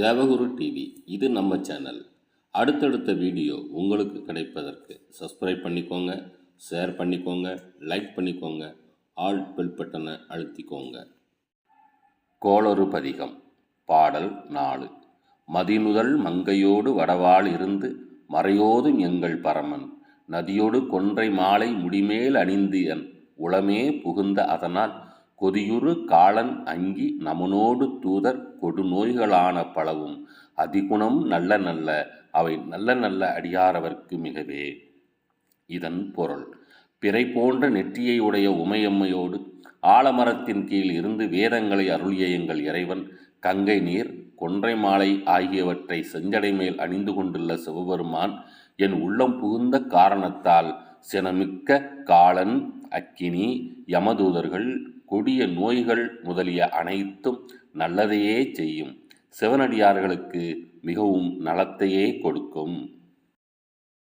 தேவகுரு TV இது நம்ம channel. அடுத்தடுத்த வீடியோ உங்களுக்கு கிடைப்பதற்கு சப்ஸ்கிரைப் பண்ணிக்கோங்க, ஷேர் பண்ணிக்கோங்க, லைக் பண்ணிக்கோங்க, ஆல் பெல் பட்டனை அழுத்திக்கோங்க. கோளறு பதிகம் பாடல் 4. மதிநுதல் மங்கையோடு வடவாள் இருந்து மறையோதும் எங்கள் பரமன் நதியோடு கொன்றை மாலை முடிமேல் அணிந்து என் உளமே புகுந்த அதனால் கொதியுறு காலன் அங்கி நமனோடு தூதர் கொடுநோய்களான பலவும் அதிகுணம் நல்ல நல்ல அவை நல்ல நல்ல அடியாரவர்க்கு மிகவே. இதன் பொருள்: பிறை போன்ற நெற்றியை உடைய உமையம்மையோடு ஆலமரத்தின் கீழ் இருந்து வேதங்களை அருளிய எங்கள் இறைவன் கங்கை நீர், கொன்றை மாலை ஆகியவற்றை செஞ்சடை மேல் அணிந்து கொண்டுள்ள சிவபெருமான் என் உள்ளம் புகுந்த காரணத்தால் சினமிக்க காலன், அக்கினி, யமதூதர்கள், கொடிய நோய்கள் முதலிய அனைத்தும் நல்லதையே செய்யும் சிவனடியார்களுக்கு மிகவும் நலத்தையே கொடுக்கும்.